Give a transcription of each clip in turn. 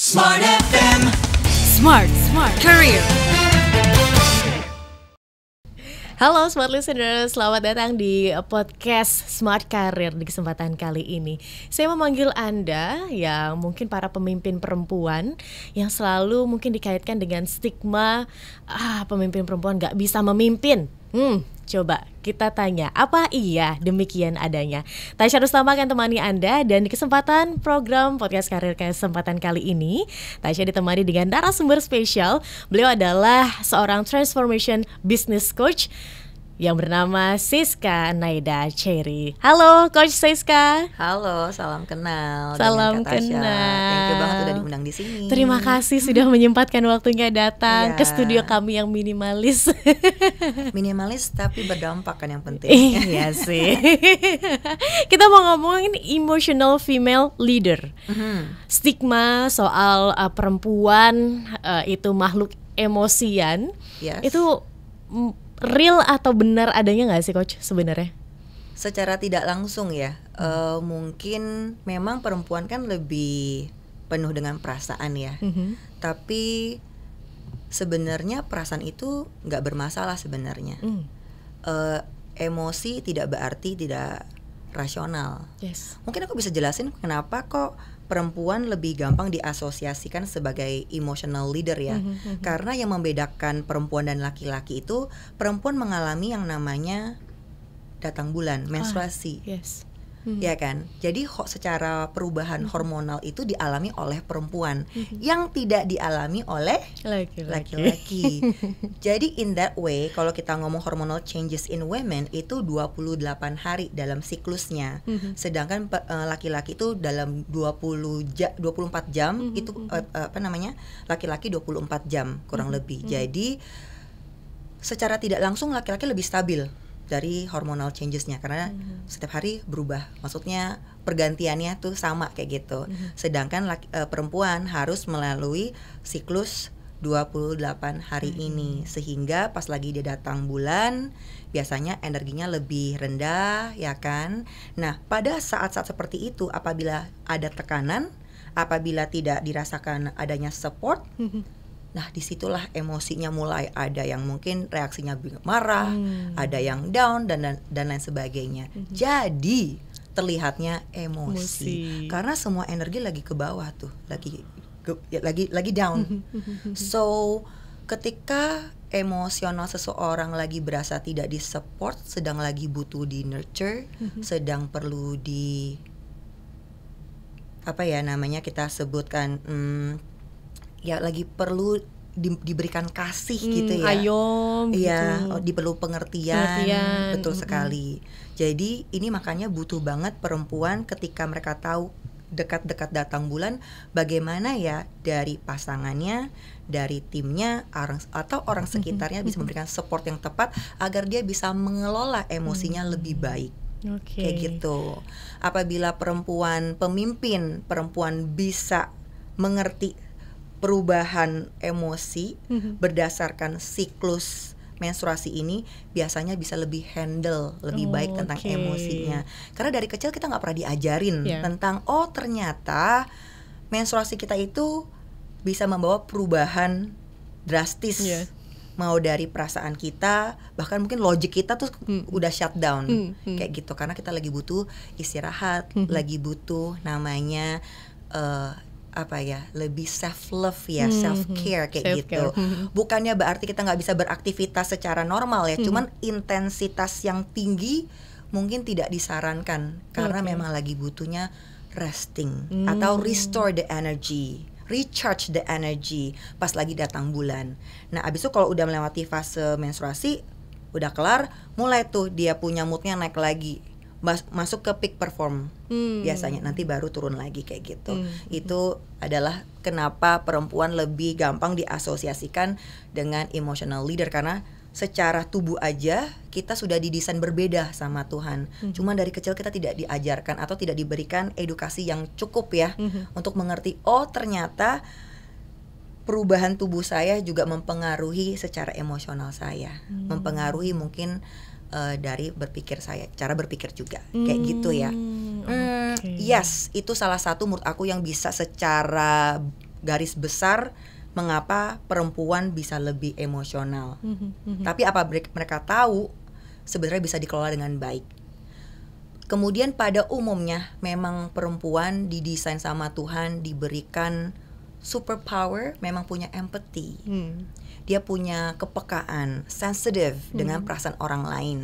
Smart FM. Smart Career. Halo Smart Listeners, selamat datang di podcast Smart Career. Di kesempatan kali ini saya memanggil Anda yang mungkin para pemimpin perempuan yang selalu mungkin dikaitkan dengan stigma pemimpin perempuan gak bisa memimpin. Coba kita tanya, apa iya demikian adanya? Tasya Rustama akan temani Anda, dan di kesempatan program Podcast Karir kesempatan kali ini Tasya ditemani dengan narasumber spesial. Beliau adalah seorang transformation business coach yang bernama Siska Naida Cherry. Halo Coach Siska. Halo, salam kenal. Salam dengan Kak Tasya. kenal. Thank you banget udah diundang di sini. Terima kasih sudah menyempatkan waktunya datang ke studio kami yang minimalis. Minimalis tapi berdampak kan yang penting. Iya sih. Kita mau ngomongin emotional female leader. Stigma soal perempuan itu makhluk emosian. Yes. Itu real atau benar adanya nggak sih Coach sebenarnya? Secara tidak langsung ya, mungkin memang perempuan kan lebih penuh dengan perasaan ya. Tapi sebenarnya perasaan itu nggak bermasalah sebenarnya. Emosi tidak berarti tidak rasional. Yes. Mungkin aku bisa jelasin kenapa kok perempuan lebih gampang diasosiasikan sebagai emotional leader ya. Karena yang membedakan perempuan dan laki-laki itu, perempuan mengalami yang namanya datang bulan, menstruasi. Yes. Ya kan? Jadi secara perubahan hormonal itu dialami oleh perempuan yang tidak dialami oleh laki-laki. Jadi in that way, kalau kita ngomong hormonal changes in women itu 28 hari dalam siklusnya. Sedangkan laki-laki itu dalam 24 jam itu laki-laki 24 jam kurang lebih. Jadi secara tidak langsung laki-laki lebih stabil dari hormonal changesnya karena setiap hari berubah, maksudnya pergantiannya tuh sama kayak gitu. Sedangkan perempuan harus melalui siklus 28 hari ini, sehingga pas lagi dia datang bulan biasanya energinya lebih rendah ya kan. Nah pada saat-saat seperti itu, apabila ada tekanan, apabila tidak dirasakan adanya support, nah disitulah emosinya mulai ada yang mungkin reaksinya marah, ada yang down dan lain sebagainya. Jadi terlihatnya emosi karena semua energi lagi ke bawah tuh, lagi down. So ketika emosional seseorang lagi berasa tidak disupport, sedang lagi butuh di nurture, sedang perlu di kita sebutkan lagi perlu diberikan kasih gitu ya. Ayom iya, gitu. Perlu pengertian. Betul sekali. Jadi ini makanya butuh banget perempuan ketika mereka tahu dekat-dekat datang bulan, bagaimana ya dari pasangannya, dari timnya, atau orang sekitarnya bisa memberikan support yang tepat agar dia bisa mengelola emosinya lebih baik. Kayak gitu. Apabila perempuan pemimpin, perempuan bisa mengerti perubahan emosi berdasarkan siklus menstruasi ini, biasanya bisa lebih handle lebih baik tentang emosinya. Karena dari kecil kita nggak pernah diajarin tentang ternyata menstruasi kita itu bisa membawa perubahan drastis. Mau dari perasaan kita, bahkan mungkin logik kita tuh udah shutdown kayak gitu, karena kita lagi butuh istirahat, lagi butuh namanya lebih self love ya, self care kayak gitu. Bukannya berarti kita nggak bisa beraktivitas secara normal ya, cuman intensitas yang tinggi mungkin tidak disarankan karena memang lagi butuhnya resting atau restore the energy, recharge the energy pas lagi datang bulan. Nah abis itu kalau udah melewati fase menstruasi, udah kelar, mulai tuh dia punya moodnya naik lagi, masuk ke peak perform biasanya, nanti baru turun lagi kayak gitu. Itu adalah kenapa perempuan lebih gampang diasosiasikan dengan emotional leader, karena secara tubuh aja kita sudah didesain berbeda sama Tuhan. Cuma dari kecil kita tidak diajarkan atau tidak diberikan edukasi yang cukup ya untuk mengerti, ternyata perubahan tubuh saya juga mempengaruhi secara emosional saya, mempengaruhi mungkin dari berpikir saya, cara berpikir juga kayak gitu ya. Yes, itu salah satu menurut aku yang bisa secara garis besar mengapa perempuan bisa lebih emosional. Tapi apa mereka tahu sebenarnya bisa dikelola dengan baik. Kemudian pada umumnya memang perempuan didesain sama Tuhan diberikan superpower, memang punya empathy. Dia punya kepekaan, sensitive dengan perasaan orang lain,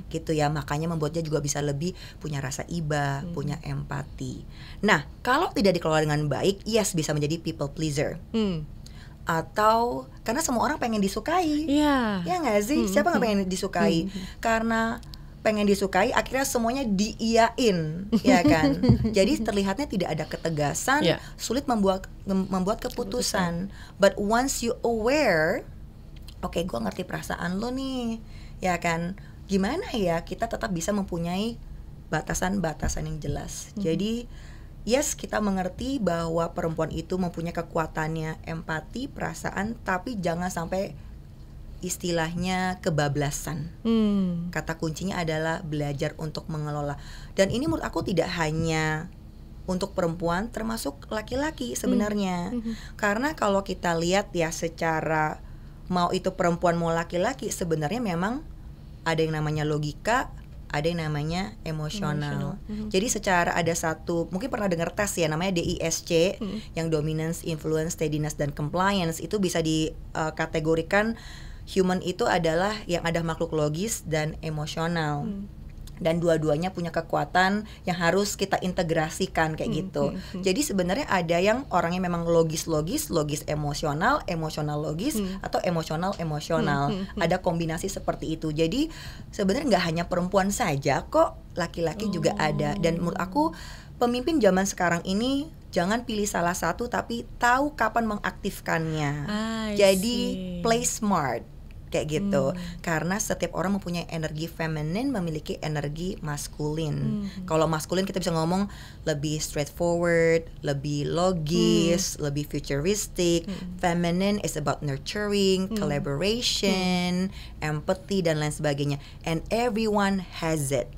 gitu ya. Makanya membuat dia juga bisa lebih punya rasa iba, punya empati. Nah, kalau tidak dikelola dengan baik, yes bisa menjadi people pleaser. Atau karena semua orang pengen disukai, ya nggak sih? Siapa nggak pengen disukai? Karena pengen disukai, akhirnya semuanya diiyain, ya kan? Jadi terlihatnya tidak ada ketegasan, sulit membuat keputusan. But once you aware, oke, gue ngerti perasaan lo nih, ya kan? Gimana ya kita tetap bisa mempunyai batasan-batasan yang jelas. Jadi yes, kita mengerti bahwa perempuan itu mempunyai kekuatannya empati, perasaan, tapi jangan sampai istilahnya kebablasan. Kata kuncinya adalah belajar untuk mengelola. Dan ini menurut aku tidak hanya untuk perempuan, termasuk laki-laki sebenarnya. Karena kalau kita lihat ya secara mau itu perempuan mau laki-laki, sebenarnya memang ada yang namanya logika, ada yang namanya emosional. Jadi secara ada satu, mungkin pernah dengar tes ya, namanya DISC, yang dominance, influence, steadiness, dan compliance. Itu bisa dikategorikan human itu adalah yang ada makhluk logis dan emosional. Dan dua-duanya punya kekuatan yang harus kita integrasikan kayak gitu. Jadi sebenarnya ada yang orangnya memang logis emosional logis, atau emosional. Ada kombinasi seperti itu. Jadi sebenarnya nggak hanya perempuan saja kok, laki-laki juga ada. Dan menurut aku pemimpin zaman sekarang ini jangan pilih salah satu, tapi tahu kapan mengaktifkannya. Jadi play smart kayak gitu. Karena setiap orang mempunyai energi feminin, memiliki energi maskulin. Kalau maskulin kita bisa ngomong lebih straightforward, lebih logis, lebih futuristic. Feminine is about nurturing, collaboration, empathy, dan lain sebagainya. And everyone has it.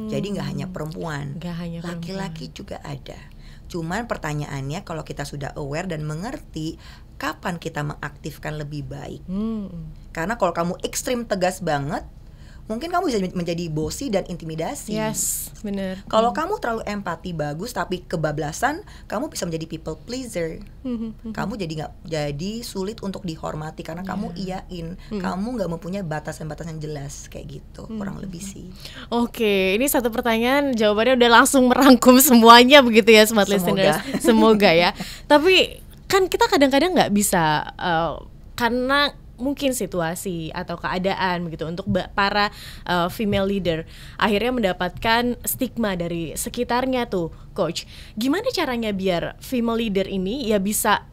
Jadi nggak hanya perempuan, laki-laki juga ada. Cuman pertanyaannya, kalau kita sudah aware dan mengerti, kapan kita mengaktifkan lebih baik? Karena kalau kamu ekstrim tegas banget, mungkin kamu bisa menjadi bossy dan intimidasi. Yes, benar. Kalau kamu terlalu empati bagus tapi kebablasan, kamu bisa menjadi people pleaser. Kamu jadi sulit untuk dihormati karena kamu iyain, kamu nggak mempunyai batasan-batasan jelas kayak gitu, kurang lebih sih. Oke, ini satu pertanyaan jawabannya udah langsung merangkum semuanya begitu ya, smart listeners. Semoga ya. Tapi kan kita kadang-kadang nggak bisa karena mungkin situasi atau keadaan begitu untuk para female leader akhirnya mendapatkan stigma dari sekitarnya tuh, coach. Gimana caranya biar female leader ini ya bisa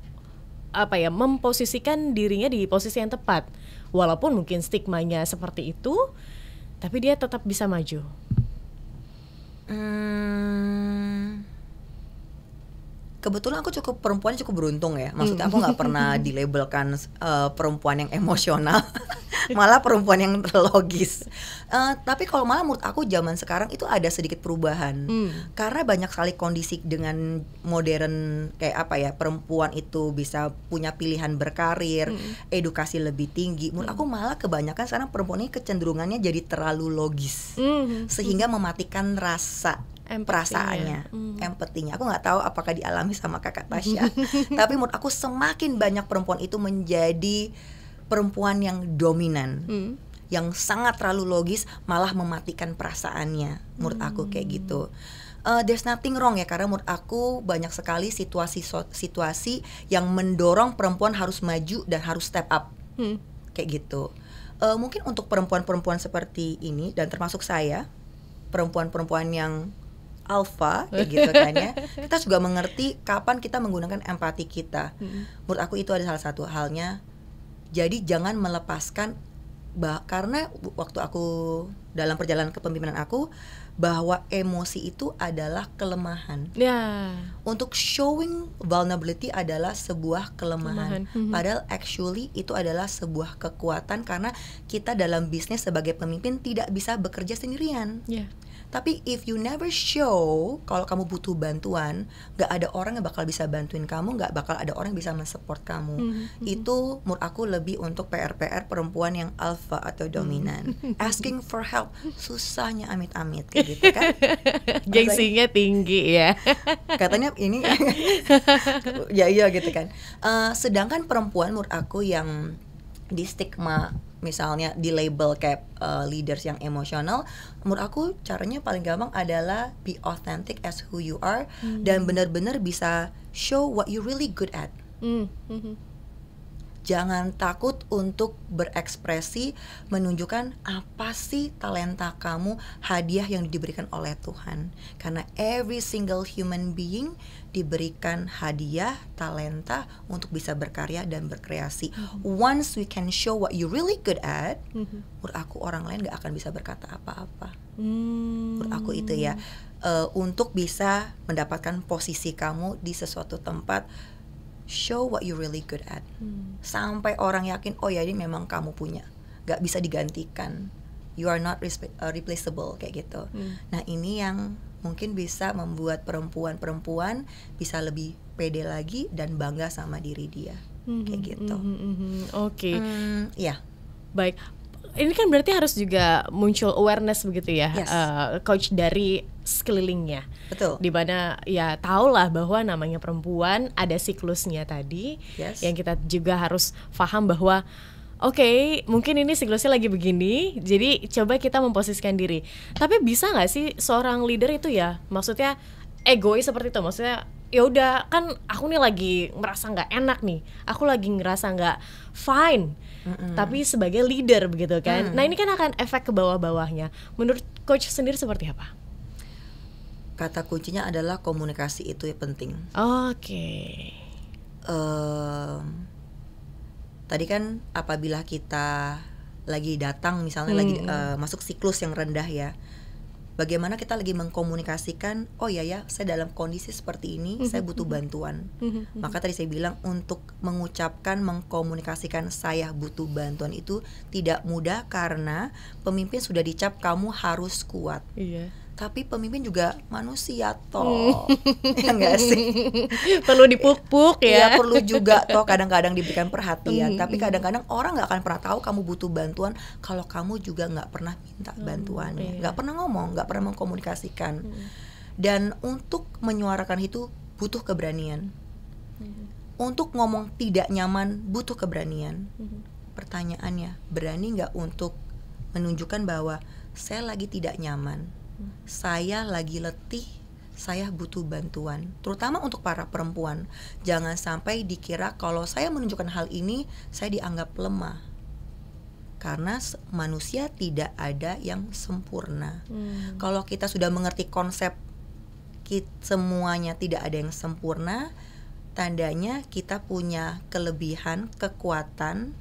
memposisikan dirinya di posisi yang tepat, walaupun mungkin stigmanya seperti itu, tapi dia tetap bisa maju? Kebetulan aku perempuannya cukup beruntung ya. Maksudnya aku nggak pernah dilabelkan perempuan yang emosional, malah perempuan yang logis. Tapi kalau malah menurut aku zaman sekarang itu ada sedikit perubahan. Karena banyak sekali kondisi dengan modern kayak perempuan itu bisa punya pilihan berkarir, edukasi lebih tinggi. Menurut aku malah kebanyakan sekarang perempuan ini kecenderungannya jadi terlalu logis, sehingga mematikan rasa perasaannya, empatinya. Aku nggak tahu apakah dialami sama kakak Tasya. Tapi menurut aku semakin banyak perempuan itu menjadi perempuan yang dominan, yang sangat terlalu logis, malah mematikan perasaannya. Menurut aku kayak gitu. There's nothing wrong ya, karena menurut aku banyak sekali situasi yang mendorong perempuan harus maju dan harus step up, kayak gitu. Mungkin untuk perempuan-perempuan seperti ini dan termasuk saya, perempuan-perempuan yang alpha kayak gitu kan ya, kita juga mengerti kapan kita menggunakan empati kita. Menurut aku itu ada salah satu halnya. Jadi jangan melepaskan karena waktu aku dalam perjalanan kepemimpinan aku, bahwa emosi itu adalah kelemahan. Untuk showing vulnerability adalah sebuah kelemahan. Padahal actually itu adalah sebuah kekuatan, karena kita dalam bisnis sebagai pemimpin tidak bisa bekerja sendirian. Tapi if you never show kalau kamu butuh bantuan, gak ada orang yang bakal bisa bantuin kamu, gak bakal ada orang yang bisa mensupport kamu. Itu menurut aku lebih untuk PR perempuan yang alpha atau dominan. Asking for help, susahnya amit-amit kayak gitu kan. Gengsinya tinggi ya. Katanya ini ya iya gitu kan. Sedangkan perempuan menurut aku yang di stigma, misalnya di label kayak leaders yang emosional, menurut aku caranya paling gampang adalah be authentic as who you are, dan benar-benar bisa show what you really good at. Jangan takut untuk berekspresi, menunjukkan apa sih talenta kamu, hadiah yang diberikan oleh Tuhan. Karena every single human being diberikan hadiah, talenta untuk bisa berkarya dan berkreasi. Once we can show what you really good at, menurut aku orang lain gak akan bisa berkata apa-apa. Menurut aku itu ya, untuk bisa mendapatkan posisi kamu di sesuatu tempat, show what you really good at. Sampai orang yakin, oh ya ini memang kamu punya, gak bisa digantikan. You are not replaceable kayak gitu. Nah ini yang mungkin bisa membuat perempuan-perempuan bisa lebih pede lagi dan bangga sama diri dia, kayak gitu. Oke. Ya. Baik. Ini kan berarti harus juga muncul awareness begitu ya, Yes. coach, dari sekelilingnya. Betul. Dimana ya tahulah bahwa namanya perempuan ada siklusnya tadi, Yes. yang kita juga harus paham bahwa oke, mungkin ini siklusnya lagi begini, jadi coba kita memposisikan diri. Tapi bisa nggak sih seorang leader itu ya, maksudnya egois seperti itu, maksudnya ya udah kan aku nih lagi merasa nggak enak nih, aku lagi ngerasa nggak fine, tapi sebagai leader begitu kan. Nah ini kan akan efek ke bawah-bawahnya. Menurut coach sendiri seperti apa? Kata kuncinya adalah komunikasi, itu yang penting. Oke. Tadi kan apabila kita lagi datang misalnya lagi masuk siklus yang rendah ya, bagaimana kita lagi mengkomunikasikan, oh ya saya dalam kondisi seperti ini, saya butuh bantuan. Maka tadi saya bilang untuk mengucapkan, mengkomunikasikan saya butuh bantuan itu tidak mudah, karena pemimpin sudah dicap kamu harus kuat. Iya. Tapi pemimpin juga manusia toh, ya nggak sih? Perlu dipuk-puk ya. Iya, perlu juga toh kadang-kadang diberikan perhatian. Tapi kadang-kadang orang nggak akan pernah tahu kamu butuh bantuan kalau kamu juga nggak pernah minta bantuannya, nggak pernah ngomong, nggak pernah mengkomunikasikan. Dan untuk menyuarakan itu butuh keberanian. Untuk ngomong tidak nyaman butuh keberanian. Pertanyaannya, berani nggak untuk menunjukkan bahwa saya lagi tidak nyaman, saya lagi letih, saya butuh bantuan. Terutama untuk para perempuan, jangan sampai dikira kalau saya menunjukkan hal ini saya dianggap lemah. Karena manusia tidak ada yang sempurna. Kalau kita sudah mengerti konsep semuanya tidak ada yang sempurna, tandanya kita punya kelebihan, kekuatan,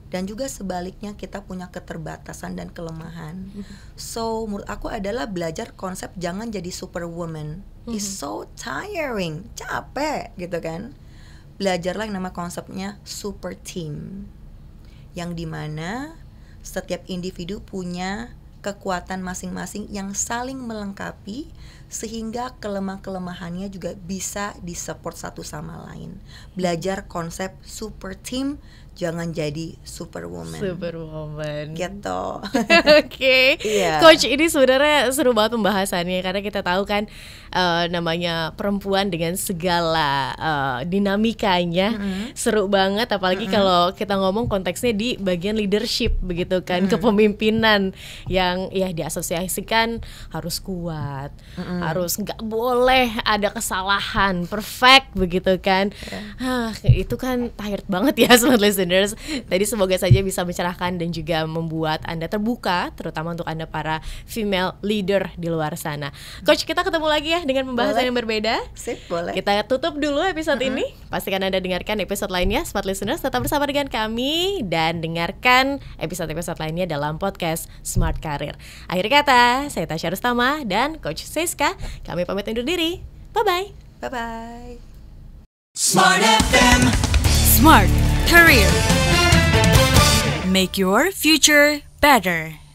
dan juga sebaliknya kita punya keterbatasan dan kelemahan. So menurut aku adalah belajar konsep jangan jadi superwoman. It's so tiring, capek gitu kan. Belajarlah yang nama konsepnya super team, yang dimana setiap individu punya kekuatan masing-masing yang saling melengkapi, sehingga kelemahannya juga bisa disupport satu sama lain. Belajar konsep super team, jangan jadi superwoman. Gitu. Oke. Iya. Coach, ini sebenarnya seru banget pembahasannya, karena kita tahu kan namanya perempuan dengan segala dinamikanya seru banget, apalagi kalau kita ngomong konteksnya di bagian leadership begitu kan, kepemimpinan yang ya diasosiasikan harus kuat, harus nggak boleh ada kesalahan, perfect begitu kan. Itu kan tired banget ya smart listeners. Tadi semoga saja bisa mencerahkan dan juga membuat Anda terbuka, terutama untuk Anda para female leader di luar sana. Coach, kita ketemu lagi ya dengan pembahasan yang berbeda. Sip, boleh. Kita tutup dulu episode ini. Pastikan Anda dengarkan episode lainnya, smart listeners. Tetap bersama dengan kami dan dengarkan episode-episode lainnya dalam podcast Smart Career. Akhir kata, saya Tasya Rustama dan Coach Siska. Kami pamit undur diri. Bye-bye. Bye-bye. Smart FM. Smart Career. Make your future better.